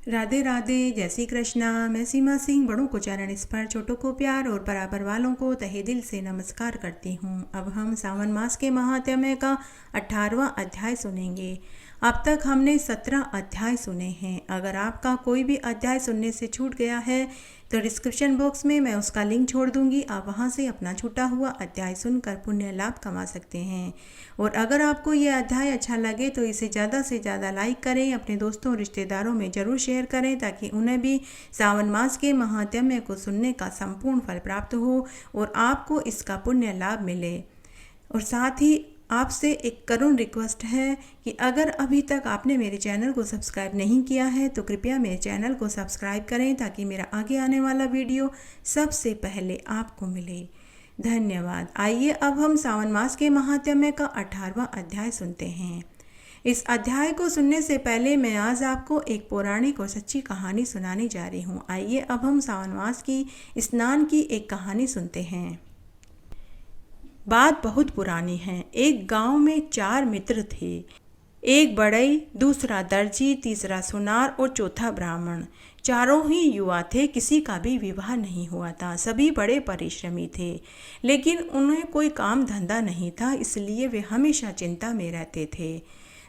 राधे राधे, जय श्री कृष्णा। मैं सीमा सिंह बड़ों को चरण स्पर्श, छोटों को प्यार और बराबर वालों को तहे दिल से नमस्कार करती हूँ। अब हम सावन मास के महात्म्य का 18वां अध्याय सुनेंगे। अब तक हमने 17 अध्याय सुने हैं। अगर आपका कोई भी अध्याय सुनने से छूट गया है तो डिस्क्रिप्शन बॉक्स में मैं उसका लिंक छोड़ दूंगी। आप वहां से अपना छूटा हुआ अध्याय सुनकर पुण्य लाभ कमा सकते हैं। और अगर आपको यह अध्याय अच्छा लगे तो इसे ज़्यादा से ज़्यादा लाइक करें, अपने दोस्तों और रिश्तेदारों में ज़रूर शेयर करें ताकि उन्हें भी सावन मास के महात्म्य को सुनने का संपूर्ण फल प्राप्त हो और आपको इसका पुण्य लाभ मिले। और साथ ही आपसे एक करुण रिक्वेस्ट है कि अगर अभी तक आपने मेरे चैनल को सब्सक्राइब नहीं किया है तो कृपया मेरे चैनल को सब्सक्राइब करें ताकि मेरा आगे आने वाला वीडियो सबसे पहले आपको मिले। धन्यवाद। आइए अब हम सावन मास के महात्म्य का 18वां अध्याय सुनते हैं। इस अध्याय को सुनने से पहले मैं आज आपको एक पौराणिक और सच्ची कहानी सुनाने जा रही हूँ। आइए अब हम सावन मास की स्नान की एक कहानी सुनते हैं। बात बहुत पुरानी है। एक गांव में 4 मित्र थे। एक बढ़ई, दूसरा दर्जी, तीसरा सुनार और चौथा ब्राह्मण। चारों ही युवा थे, किसी का भी विवाह नहीं हुआ था। सभी बड़े परिश्रमी थे, लेकिन उन्हें कोई काम धंधा नहीं था, इसलिए वे हमेशा चिंता में रहते थे।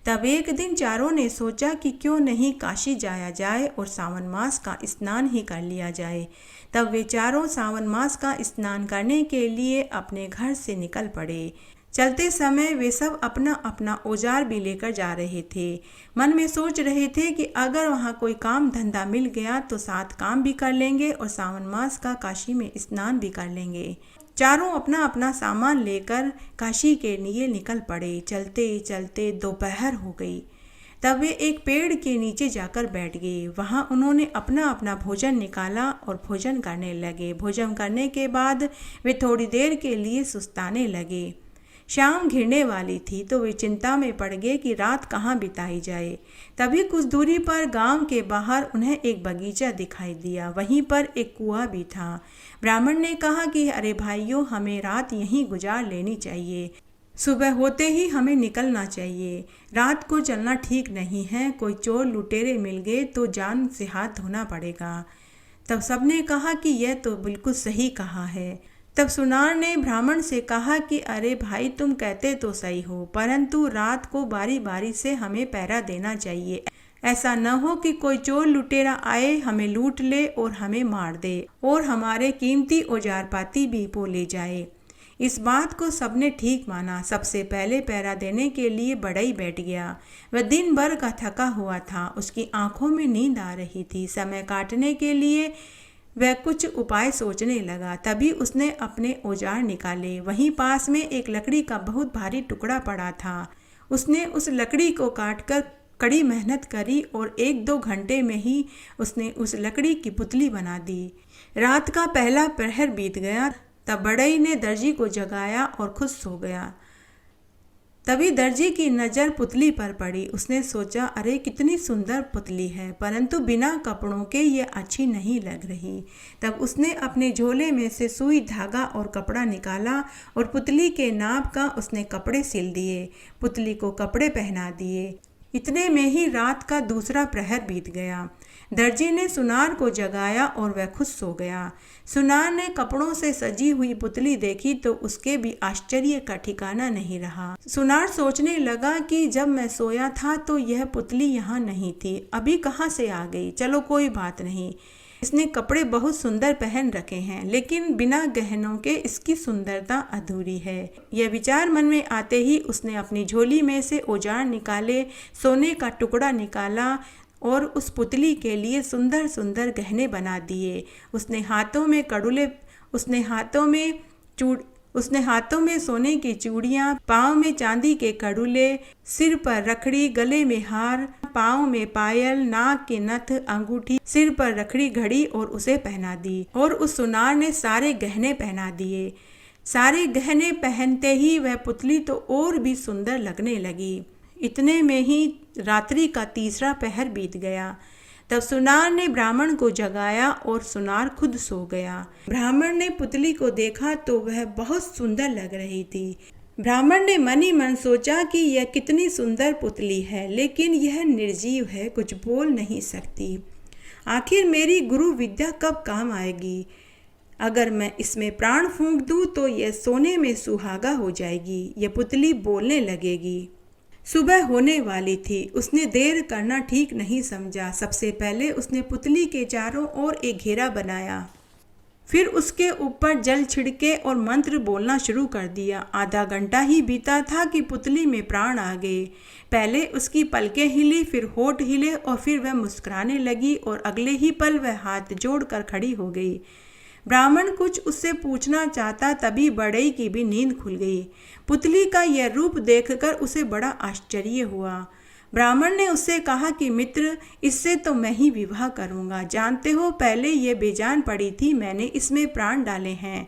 तब एक दिन चारों ने सोचा कि क्यों नहीं काशी जाया जाए और सावन मास का स्नान ही कर लिया जाए। तब वे चारों सावन मास का स्नान करने के लिए अपने घर से निकल पड़े। चलते समय वे सब अपना अपना औजार भी लेकर जा रहे थे। मन में सोच रहे थे कि अगर वहाँ कोई काम धंधा मिल गया तो साथ काम भी कर लेंगे और सावन मास का काशी में स्नान भी कर लेंगे। चारों अपना अपना सामान लेकर काशी के लिए निकल पड़े। चलते चलते दोपहर हो गई। तब वे एक पेड़ के नीचे जाकर बैठ गए। वहाँ उन्होंने अपना अपना भोजन निकाला और भोजन करने लगे। भोजन करने के बाद वे थोड़ी देर के लिए सुस्ताने लगे। शाम घिरने वाली थी तो वे चिंता में पड़ गए कि रात कहाँ बिताई जाए। तभी कुछ दूरी पर गांव के बाहर उन्हें एक बगीचा दिखाई दिया। वहीं पर एक कुआं भी था। ब्राह्मण ने कहा कि अरे भाइयों, हमें रात यहीं गुजार लेनी चाहिए। सुबह होते ही हमें निकलना चाहिए। रात को चलना ठीक नहीं है, कोई चोर लुटेरे मिल गए तो जान से हाथ धोना पड़ेगा। तब सबने कहा कि यह तो बिल्कुल सही कहा है। तब सुनार ने ब्राह्मण से कहा कि अरे भाई, तुम कहते तो सही हो, परंतु रात को बारी बारी से हमें पहरा देना चाहिए। ऐसा न हो कि कोई चोर लुटेरा आए, हमें लूट ले और हमें मार दे और हमारे कीमती औजार पाती भी वो ले जाए। इस बात को सबने ठीक माना। सबसे पहले पहरा देने के लिए बढ़ई बैठ गया। वह दिन भर का थका हुआ था। उसकी आंखों में नींद आ रही थी। समय काटने के लिए वह कुछ उपाय सोचने लगा। तभी उसने अपने औजार निकाले। वहीं पास में एक लकड़ी का बहुत भारी टुकड़ा पड़ा था। उसने उस लकड़ी को काटकर कड़ी मेहनत करी और 1-2 घंटे में ही उसने उस लकड़ी की पुतली बना दी। रात का पहला प्रहर बीत गया। तब बढ़ई ने दर्जी को जगाया और खुद सो गया। तभी दर्जी की नज़र पुतली पर पड़ी। उसने सोचा, अरे कितनी सुंदर पुतली है, परंतु बिना कपड़ों के ये अच्छी नहीं लग रही। तब उसने अपने झोले में से सुई, धागा और कपड़ा निकाला और पुतली के नाप का उसने कपड़े सिल दिए। पुतली को कपड़े पहना दिए। इतने में ही रात का दूसरा प्रहर बीत गया। दर्जी ने सुनार को जगाया और वह खुद सो गया। सुनार ने कपड़ों से सजी हुई पुतली देखी तो उसके भी आश्चर्य का ठिकाना नहीं रहा। सुनार सोचने लगा कि जब मैं सोया था तो यह पुतली यहाँ नहीं थी, अभी कहाँ से आ गई। चलो कोई बात नहीं, इसने कपड़े बहुत सुंदर पहन रखे हैं, लेकिन बिना गहनों के इसकी सुंदरता अधूरी है। यह विचार मन में आते ही उसने अपनी झोली में से औजार निकाले, सोने का टुकड़ा निकाला और उस पुतली के लिए सुंदर सुंदर गहने बना दिए। उसने हाथों में सोने की चूड़ियाँ, पाँव में चांदी के कड़ुले, सिर पर रखड़ी, गले में हार, पाँव में पायल, नाक के नथ, अंगूठी, सिर पर रखड़ी, घड़ी और उसे पहना दी। और उस सुनार ने सारे गहने पहना दिए। सारे गहने पहनते ही वह पुतली तो और भी सुंदर लगने लगी। इतने में ही रात्रि का तीसरा पहर बीत गया। तब सुनार ने ब्राह्मण को जगाया और सुनार खुद सो गया। ब्राह्मण ने पुतली को देखा तो वह बहुत सुंदर लग रही थी। ब्राह्मण ने मन ही मन सोचा कि यह कितनी सुंदर पुतली है, लेकिन यह निर्जीव है, कुछ बोल नहीं सकती। आखिर मेरी गुरु विद्या कब काम आएगी? अगर मैं इसमें प्राण फूंक दूं तो यह सोने में सुहागा हो जाएगी। यह पुतली बोलने लगेगी। सुबह होने वाली थी। उसने देर करना ठीक नहीं समझा। सबसे पहले उसने पुतली के चारों ओर एक घेरा बनाया, फिर उसके ऊपर जल छिड़के और मंत्र बोलना शुरू कर दिया। आधा घंटा ही बीता था कि पुतली में प्राण आ गए। पहले उसकी पलकें हिली, फिर होठ हिले और फिर वह मुस्कुराने लगी और अगले ही पल वह हाथ जोड़कर खड़ी हो गई। ब्राह्मण कुछ उससे पूछना चाहता, तभी बढ़ई की भी नींद खुल गई। पुतली का यह रूप देखकर उसे बड़ा आश्चर्य हुआ। ब्राह्मण ने उससे कहा कि मित्र, इससे तो मैं ही विवाह करूंगा। जानते हो, पहले ये बेजान पड़ी थी, मैंने इसमें प्राण डाले हैं।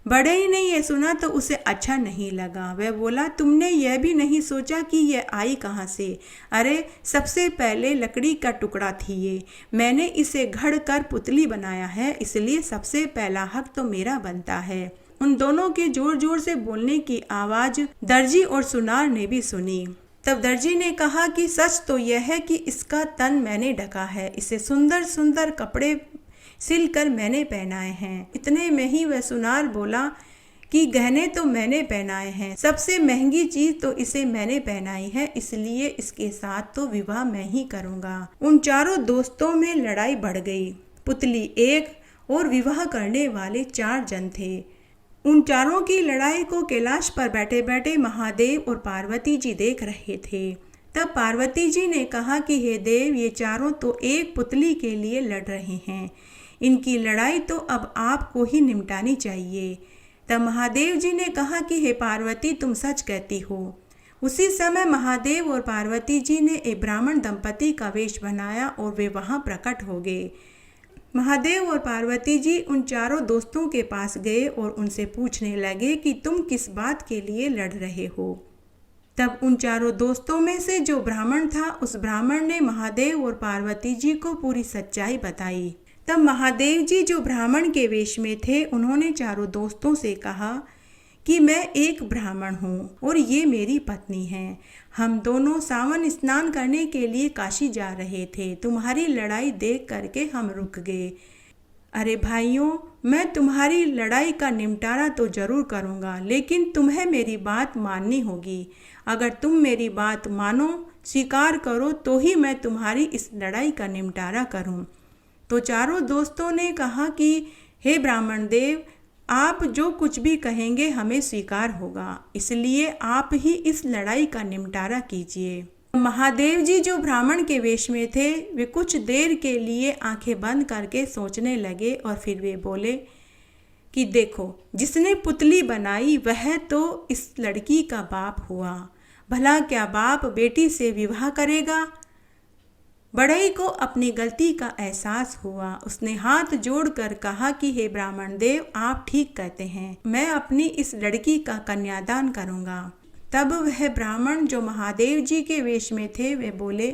बढ़ई ने यह सुना तो उसे अच्छा नहीं लगा। वह बोला, तुमने यह भी नहीं सोचा कि यह आई कहाँ से? अरे, सबसे पहले लकड़ी का टुकड़ा थी ये। मैंने इसे घड़ कर पुतली बनाया है, इसलिए सबसे पहला हक तो मेरा बनता है। उन दोनों के जोर जोर से बोलने की आवाज दर्जी और सुनार ने भी सुनी। तब दर्जी ने कहा कि सच तो यह है कि इसका तन मैंने ढका है, इसे सुंदर सुंदर कपड़े सिलकर मैंने पहनाए हैं। इतने में ही वह सुनार बोला कि गहने तो मैंने पहनाए हैं, सबसे महंगी चीज तो इसे मैंने पहनाई है, इसलिए इसके साथ तो विवाह मैं ही करूंगा। उन चारों दोस्तों में लड़ाई बढ़ गई। पुतली एक और विवाह करने वाले 4 जन थे। उन चारों की लड़ाई को कैलाश पर बैठे बैठे महादेव और पार्वती जी देख रहे थे। तब पार्वती जी ने कहा कि हे देव, ये चारों तो एक पुतली के लिए लड़ रहे हैं, इनकी लड़ाई तो अब आपको ही निपटानी चाहिए। तब महादेव जी ने कहा कि हे पार्वती, तुम सच कहती हो। उसी समय महादेव और पार्वती जी ने एक ब्राह्मण दंपति का वेश बनाया और वे वहां प्रकट हो गए। महादेव और पार्वती जी उन चारों दोस्तों के पास गए और उनसे पूछने लगे कि तुम किस बात के लिए लड़ रहे हो। तब उन चारों दोस्तों में से जो ब्राह्मण था, उस ब्राह्मण ने महादेव और पार्वती जी को पूरी सच्चाई बताई। तब महादेव जी, जो ब्राह्मण के वेश में थे, उन्होंने चारों दोस्तों से कहा कि मैं एक ब्राह्मण हूँ और ये मेरी पत्नी है। हम दोनों सावन स्नान करने के लिए काशी जा रहे थे। तुम्हारी लड़ाई देख करके हम रुक गए। अरे भाइयों, मैं तुम्हारी लड़ाई का निपटारा तो जरूर करूँगा, लेकिन तुम्हें मेरी बात माननी होगी। अगर तुम मेरी बात मानो, स्वीकार करो, तो ही मैं तुम्हारी इस लड़ाई का निपटारा करूँ। तो चारों दोस्तों ने कहा कि हे ब्राह्मण देव, आप जो कुछ भी कहेंगे हमें स्वीकार होगा, इसलिए आप ही इस लड़ाई का निपटारा कीजिए। महादेव जी, जो ब्राह्मण के वेश में थे, वे कुछ देर के लिए आंखें बंद करके सोचने लगे और फिर वे बोले कि देखो, जिसने पुतली बनाई वह तो इस लड़की का बाप हुआ। भला क्या बाप बेटी से विवाह करेगा? बढ़ई को अपनी गलती का एहसास हुआ। उसने हाथ जोड़कर कहा कि हे ब्राह्मण देव, आप ठीक कहते हैं, मैं अपनी इस लड़की का कन्यादान करूंगा। तब वह ब्राह्मण जो महादेव जी के वेश में थे, वे बोले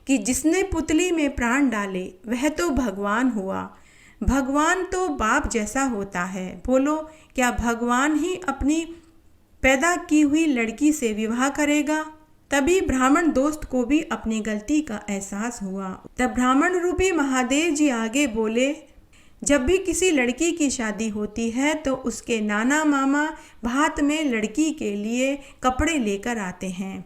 कि जिसने पुतली में प्राण डाले वह तो भगवान हुआ। भगवान तो बाप जैसा होता है। बोलो, क्या भगवान ही अपनी पैदा की हुई लड़की से विवाह करेगा? तभी ब्राह्मण दोस्त को भी अपनी गलती का एहसास हुआ। तब ब्राह्मण रूपी महादेव जी आगे बोले, जब भी किसी लड़की की शादी होती है तो उसके नाना मामा भात में लड़की के लिए कपड़े लेकर आते हैं।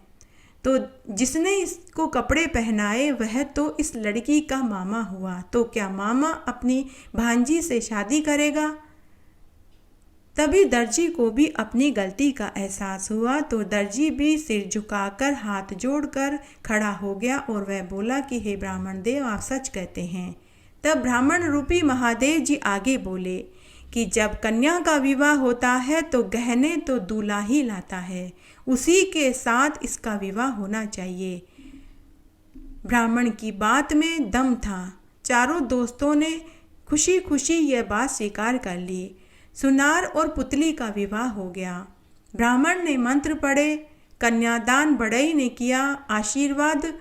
तो जिसने इसको कपड़े पहनाए वह तो इस लड़की का मामा हुआ। तो क्या मामा अपनी भांजी से शादी करेगा? तभी दर्जी को भी अपनी गलती का एहसास हुआ। तो दर्जी भी सिर झुकाकर हाथ जोड़कर खड़ा हो गया और वह बोला कि हे ब्राह्मण देव, आप सच कहते हैं। तब ब्राह्मण रूपी महादेव जी आगे बोले कि जब कन्या का विवाह होता है तो गहने तो दूल्हा ही लाता है, उसी के साथ इसका विवाह होना चाहिए। ब्राह्मण की बात में दम था। चारों दोस्तों ने खुशी खुशी यह बात स्वीकार कर ली। सुनार और पुतली का विवाह हो गया। ब्राह्मण ने मंत्र पढ़े, कन्यादान बढ़ई ने किया, आशीर्वाद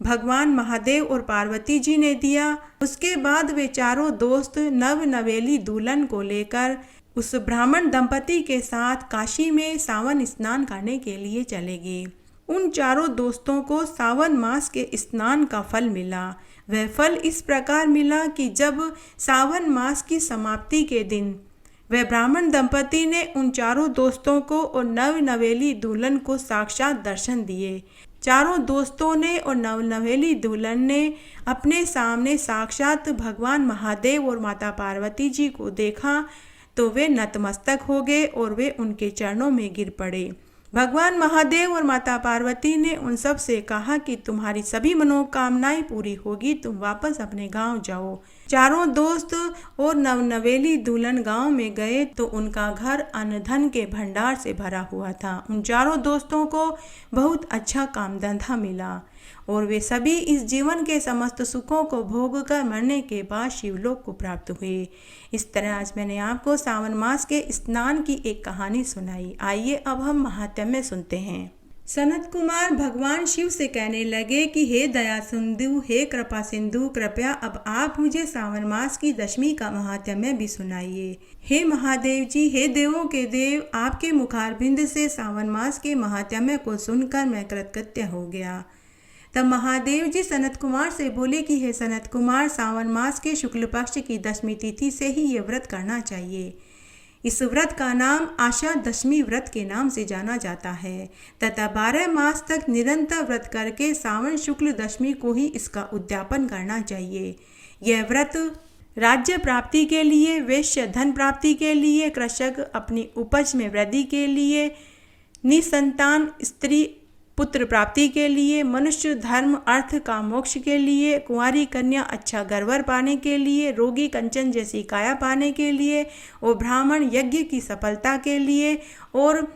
भगवान महादेव और पार्वती जी ने दिया। उसके बाद वे चारों दोस्त नव नवेली दुल्हन को लेकर उस ब्राह्मण दंपति के साथ काशी में सावन स्नान करने के लिए चले गए। उन चारों दोस्तों को सावन मास के स्नान का फल मिला। वह फल इस प्रकार मिला कि जब सावन मास की समाप्ति के दिन वह ब्राह्मण दंपति ने उन चारों दोस्तों को और नवनवेली दुल्हन को साक्षात दर्शन दिए। चारों दोस्तों ने और नवनवेली दुल्हन ने अपने सामने साक्षात भगवान महादेव और माता पार्वती जी को देखा तो वे नतमस्तक हो गए और वे उनके चरणों में गिर पड़े। भगवान महादेव और माता पार्वती ने उन सब से कहा कि तुम्हारी सभी मनोकामनाएं पूरी होगी, तुम वापस अपने गांव जाओ। चारों दोस्त और नवनवेली दुल्हन गांव में गए तो उनका घर अन्न धन के भंडार से भरा हुआ था। उन चारों दोस्तों को बहुत अच्छा काम धंधा मिला और वे सभी इस जीवन के समस्त सुखों को भोग कर मरने के बाद शिवलोक को प्राप्त हुए। इस तरह आज मैंने आपको सावन मास के स्नान की एक कहानी सुनाई। आइए अब हम महात्म्य सुनते हैं। सनत कुमार भगवान शिव से कहने लगे कि हे दया सिंधु, हे कृपा सिंधु, कृपया अब आप मुझे सावन मास की दशमी का महात्म्य भी सुनाइए। हे महादेव जी, हे देवों के देव, आपके मुखारबिंद से सावन मास के महात्म्य को सुनकर मैं कृतकृत्य हो गया। तब महादेव जी सनत कुमार से बोले कि हे सनत कुमार, सावन मास के शुक्ल पक्ष की दशमी तिथि से ही ये व्रत करना चाहिए। इस व्रत का नाम आशा दशमी व्रत के नाम से जाना जाता है तथा 12 मास तक निरंतर व्रत करके सावन शुक्ल दशमी को ही इसका उद्यापन करना चाहिए। यह व्रत राज्य प्राप्ति के लिए, वैश्य धन प्राप्ति के लिए, कृषक अपनी उपज में वृद्धि के लिए, निसंतान स्त्री पुत्र प्राप्ति के लिए, मनुष्य धर्म अर्थ का मोक्ष के लिए, कुंवारी कन्या अच्छा घरवर पाने के लिए, रोगी कंचन जैसी काया पाने के लिए और ब्राह्मण यज्ञ की सफलता के लिए और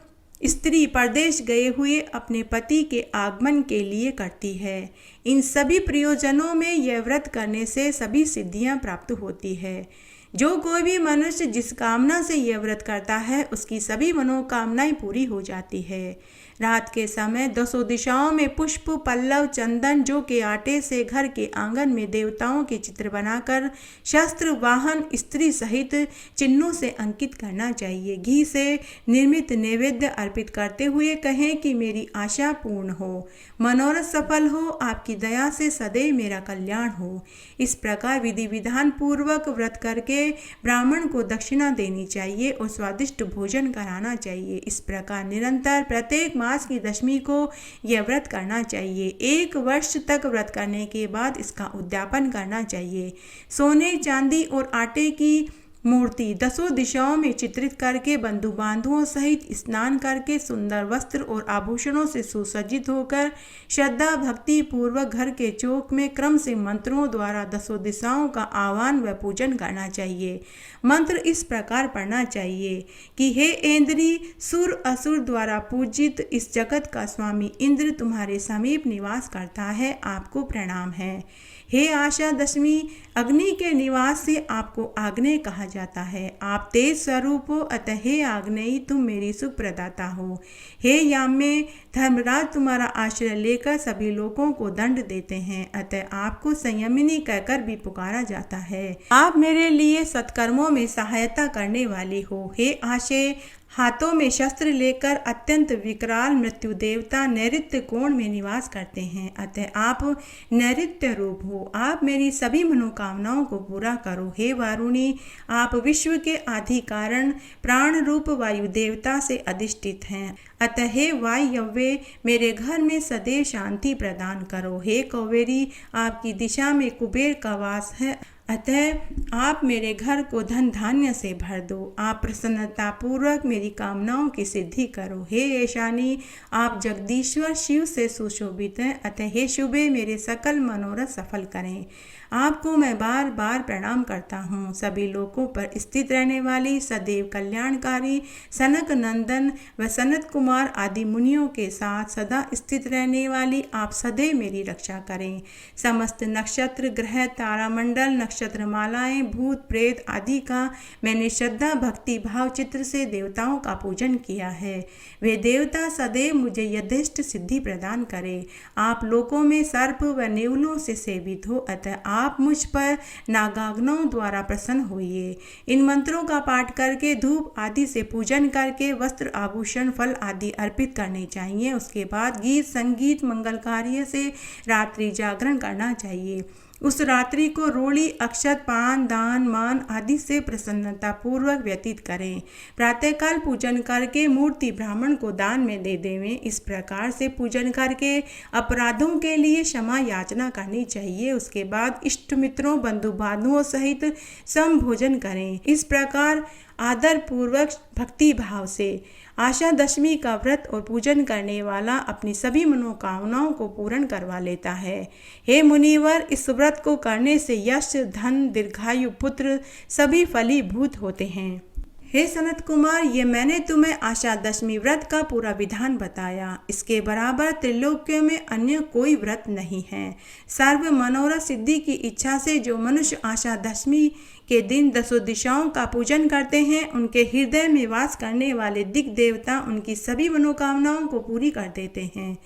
स्त्री परदेश गए हुए अपने पति के आगमन के लिए करती है। इन सभी प्रयोजनों में यह व्रत करने से सभी सिद्धियां प्राप्त होती है। जो कोई भी मनुष्य जिस कामना से यह व्रत करता है उसकी सभी मनोकामनाएं पूरी हो जाती है। रात के समय 200 दिशाओं में पुष्प, पल्लव, चंदन जो के आटे से घर के आंगन में देवताओं के चित्र बनाकर शस्त्र, वाहन, स्त्री सहित चिन्हों से अंकित करना चाहिए। घी से निर्मित नैवेद्य अर्पित करते हुए कहें कि मेरी आशा पूर्ण हो, मनोरथ सफल हो, आपकी दया से सदैव मेरा कल्याण हो। इस प्रकार विधि विधान पूर्वक व्रत करके ब्राह्मण को दक्षिणा देनी चाहिए और स्वादिष्ट भोजन कराना चाहिए। इस प्रकार निरंतर प्रत्येक मास की दशमी को यह व्रत करना चाहिए। 1 वर्ष तक व्रत करने के बाद इसका उद्यापन करना चाहिए। सोने, चांदी और आटे की मूर्ति 10 दिशाओं में चित्रित करके बंधु बांधुओं सहित स्नान करके सुंदर वस्त्र और आभूषणों से सुसज्जित होकर श्रद्धा भक्ति पूर्वक घर के चौक में क्रम से मंत्रों द्वारा 10 दिशाओं का आह्वान व पूजन करना चाहिए। मंत्र इस प्रकार पढ़ना चाहिए कि हे इंद्री, सुर असुर द्वारा पूजित इस जगत का स्वामी इंद्र तुम्हारे समीप निवास करता है, आपको प्रणाम है। हे आशा दशमी, अग्नि के निवास से आपको आग्नेय कहा जाता है। आप तेज स्वरूप हो, अतः हे आग्नेयी तुम मेरी सुख प्रदाता हो। हे याम्य, धर्मराज तुम्हारा आश्रय लेकर सभी लोगों को दंड देते हैं, अतः आपको संयमिनी कहकर भी पुकारा जाता है। आप मेरे लिए सत्कर्मों में सहायता करने वाली हो। हे आशे, हाथों में शस्त्र लेकर अत्यंत विकराल मृत्यु देवता नैऋत्य कोण में निवास करते हैं, अतः आप नैऋत्य रूप हो। आप मेरी सभी मनोकामनाओं को पूरा करो। हे वारुणी, आप विश्व के आदि कारण प्राण रूप वायु देवता से अधिष्ठित हैं, अतः हे वायव्य मेरे घर में सदैव शांति प्रदान करो। हे कौवेरी, आपकी दिशा में कुबेर का वास है, अतः आप मेरे घर को धन धान्य से भर दो। आप प्रसन्नता पूर्वक मेरी कामनाओं की सिद्धि करो। हे ईशानी, आप जगदीश्वर शिव से सुशोभित हैं, अतः हे शुभे मेरे सकल मनोरथ सफल करें। आपको मैं बार बार प्रणाम करता हूँ। सभी लोकों पर स्थित रहने वाली सदैव कल्याणकारी सनक नंदन व सनत कुमार आदि मुनियों के साथ सदा स्थित रहने वाली आप सदैव मेरी रक्षा करें। समस्त नक्षत्र, ग्रह, तारामंडल, नक्षत्र मालाएं, भूत प्रेत आदि का मैंने श्रद्धा भक्ति भाव चित्र से देवताओं का पूजन किया है। वे देवता सदैव मुझे यथेष्ट सिद्धि प्रदान करे। आप लोकों में सर्प व नेवलों से सेवित हो, अतः आप मुझ पर नागाग्नों द्वारा प्रसन्न होइए। इन मंत्रों का पाठ करके धूप आदि से पूजन करके वस्त्र आभूषण फल आदि अर्पित करने चाहिए। उसके बाद गीत संगीत मंगल कार्य से रात्रि जागरण करना चाहिए। उस रात्रि को रोड़ी अक्षत पान दान मान आदि से प्रसन्नता पूर्वक व्यतीत करें। प्रातःकाल पूजन करके मूर्ति ब्राह्मण को दान में दे देवें। इस प्रकार से पूजन करके अपराधों के लिए क्षमा याचना करनी चाहिए। उसके बाद इष्ट मित्रों बंधु बांधवों सहित सम भोजन करें। इस प्रकार आदर पूर्वक भक्ति भाव से आशा दशमी का व्रत और पूजन करने वाला अपनी सभी मनोकामनाओं को पूर्ण करवा लेता है। हे मुनिवर, इस व्रत को करने से यश धन दीर्घायु पुत्र सभी फलीभूत होते हैं। हे सनत कुमार, ये मैंने तुम्हें आशा दशमी व्रत का पूरा विधान बताया। इसके बराबर त्रिलोक्यों में अन्य कोई व्रत नहीं है। सर्व मनोरथ सिद्धि की इच्छा से जो मनुष्य आशा दशमी के दिन दसों दिशाओं का पूजन करते हैं, उनके हृदय में वास करने वाले दिग् देवता उनकी सभी मनोकामनाओं को पूरी कर देते हैं।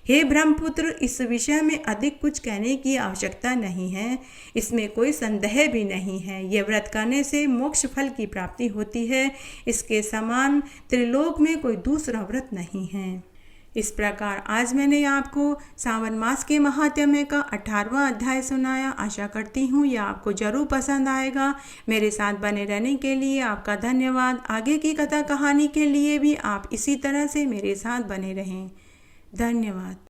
हे ब्रह्मपुत्र, इस विषय में अधिक कुछ कहने की आवश्यकता नहीं है। इसमें कोई संदेह भी नहीं है। यह व्रत करने से मोक्ष फल की प्राप्ति होती है। इसके समान त्रिलोक में कोई दूसरा व्रत नहीं है। इस प्रकार आज मैंने आपको सावन मास के महात्म्य का 18वां अध्याय सुनाया। आशा करती हूँ यह आपको जरूर पसंद आएगा। मेरे साथ बने रहने के लिए आपका धन्यवाद। आगे की कथा कहानी के लिए भी आप इसी तरह से मेरे साथ बने रहें। धन्यवाद।